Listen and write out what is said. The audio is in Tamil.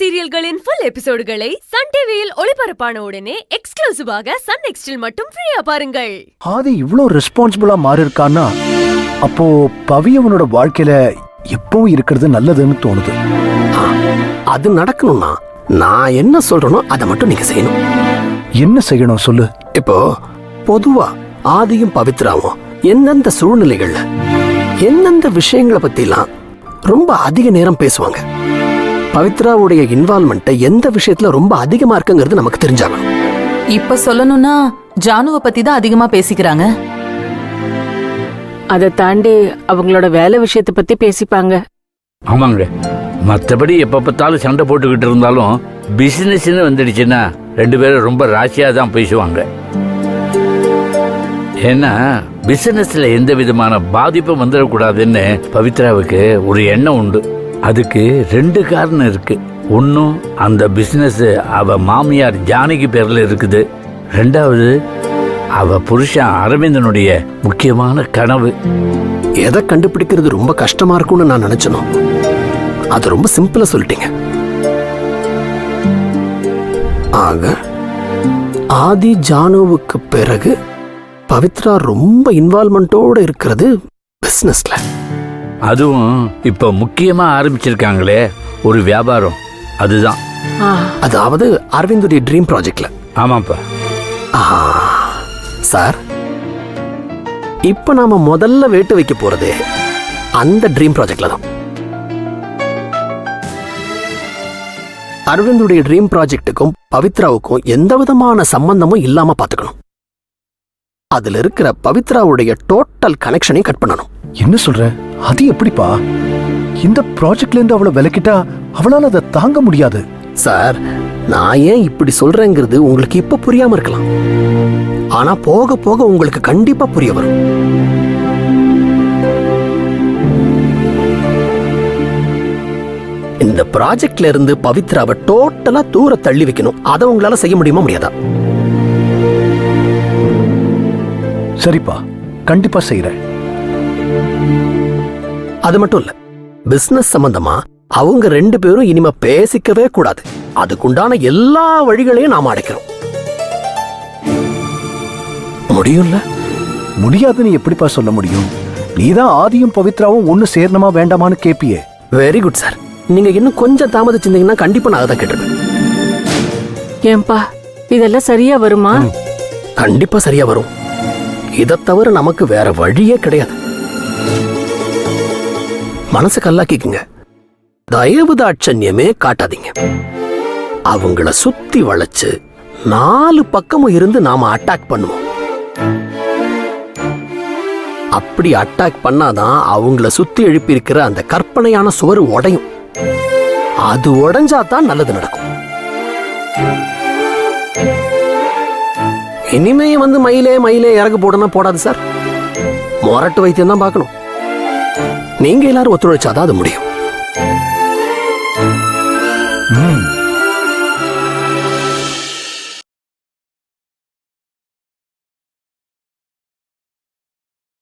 சீரியல்களின் ஃபுல் எபிசோடுகளை சன் டிவியில் ஒளிபரப்பான உடனே எக்ஸ்க்ளூசிவாக சன் நெக்ஸ்டில் மட்டும் ஃப்ரீயா பாருங்கள். ஆதி இவ்ளோ ரெஸ்பான்சிபிளா மாறி இருக்கான்னா அப்போ பவி அவனோட வாழ்க்கையில எப்பவும் இருக்கிறது நல்லதுன்னு தோணுது. அது நடக்கணும்னா நான் என்ன சொல்றேனோ அதை மட்டும் நீங்க செய்யணும். என்ன செய்யணும் சொல்லு. இப்போ பொதுவா ஆதியும் பவித்ராவும் எந்தெந்த சூழ்நிலைகள்ல எந்தெந்த விஷயங்களை பத்திலாம் ரொம்ப அதிக நேரம் பேசுவாங்க, பவித்ராவுடைய இன்வால்மெண்ட் எந்த விஷயத்துல ரொம்ப அதிகமா இருக்குங்கிறது நமக்கு தெரிஞ்சாகணும். இப்ப சொல்லணும்னா ஜானுவ பத்தி தான் அதிகமா பேசிக்கிறாங்க. அதை தாண்டி அவங்களோட வேலை விஷயத்தை பத்தி பேசிப்பாங்க. ஆமாங்க, மற்றபடி எப்ப பார்த்தாலும் சண்டை போட்டுக்கிட்டு இருந்தாலும் பிசினஸ்ன்னு வந்துடுச்சுன்னா ரெண்டு பேரும் ரொம்ப ராசியா தான் பேசுவாங்க. ஏன்னா பிசினஸ்ல எந்த விதமான பாதிப்பும் வந்துடக்கூடாதுன்னு பவித்ராவுக்கு ஒரு எண்ணம் உண்டு. அதுக்கு ரெண்டு காரணம் இருக்கு. ஒன்னும் அந்த பிசினஸ் அவ மாமியார் ஜானகி பேர்ல இருக்குது, ரெண்டாவது அவ புருஷன் அரவிந்தனுடைய முக்கியமான கனவு. எதை கண்டுபிடிக்கிறது ரொம்ப கஷ்டமா இருக்கும்னு நான் நினைச்சனோ அது ரொம்ப சிம்பிளா சொல்லிட்டீங்க. ஆக ஆதி ஜானுவுக்கு பிறகு பவித்ரா ரொம்ப இன்வால்மெண்டோட இருக்கிறது பிசினஸ்ல. அதுவும் இப்ப முக்கியமா ஆரம்பிச்சிருக்காங்களே ஒரு வியாபாரம், அதுதான். அதாவது அரவிந்துடைய ட்ரீம் ப்ராஜெக்ட்ல. ஆமாப்பா. சார், இப்ப நாம முதல்ல வேட்டு வைக்க போறது அந்த ட்ரீம் ப்ராஜெக்ட்ல தான். அரவிந்துடைய ட்ரீம் ப்ராஜெக்டுக்கும் பவித்ராவுக்கும் எந்த விதமான சம்பந்தமும் இல்லாம பாத்துக்கணும். அதுல இருக்கிற பவித்ராவுடைய டோட்டல் கனெக்ஷனையும் கட் பண்ணணும். என்ன சொல்ற? அது எப்படிப்பா? இந்த ப்ராஜெக்ட்ல இருந்து அவளை விலக்கிட்டா அவளால அதை தாங்க முடியாது. சார், நான் ஏன் இப்படி சொல்றேங்கிறது உங்களுக்கு இப்ப புரியாம இருக்கலாம், ஆனா போக போக உங்களுக்கு கண்டிப்பா புரிய வரும். இந்த ப்ராஜெக்ட்ல இருந்து பவித்ராவை டோட்டலா தூர தள்ளி வைக்கணும். அதை உங்களால செய்ய முடியுமா முடியாதா? சரிப்பா, கண்டிப்பா செய்யறேன். அது மட்டும் இல்ல, பிசினஸ் சம்பந்தமா அவங்க ரெண்டு பேரும் இனிமே பேசிக்கவே கூடாது. அதுக்குண்டான எல்லா வழிகளையும் நாம அடைக்கிறோம். முடியும்ல? முடியாதுன்னு எப்படிப்பா சொல்ல முடியும்? நீதான் ஆதியும் பவித்ராவும் ஒண்ணு சேரணுமா வேண்டாமான்னு கேப்பியே. Very good sir. நீங்க இன்னும் கொஞ்சம் தாமதிச்சிருந்தீங்கன்னா கண்டிப்பா நான் அதை கேட்டிருப்பேன். ஏன்பா, இதெல்லாம் சரியா வருமா? கண்டிப்பா சரியா வரும். இதை தவிர நமக்கு வேற வழியே கிடையாது. மனசு கல்லாக்கிக்குங்க, தயவு தாட்சண்யமே காட்டாதீங்க. அவங்கள சுத்தி வளைச்சு 4 பக்கமும் இருந்து நாம அட்டாக் பண்ணுவோம். அப்படி அட்டாக் பண்ணாதான் அவங்கள சுத்தி எழுப்பி இருக்கிற அந்த கற்பனையான சுவர் உடையும். அது உடைஞ்சாதான் நல்லது நடக்கும். இனிமே மயிலே மயிலே இறகு போடணும் போடாது சார். மொரட்டு வைத்தியம் தான் பார்க்கணும். நீங்க எல்லாரும் ஒத்துழைச்சாதான் அது முடியும்.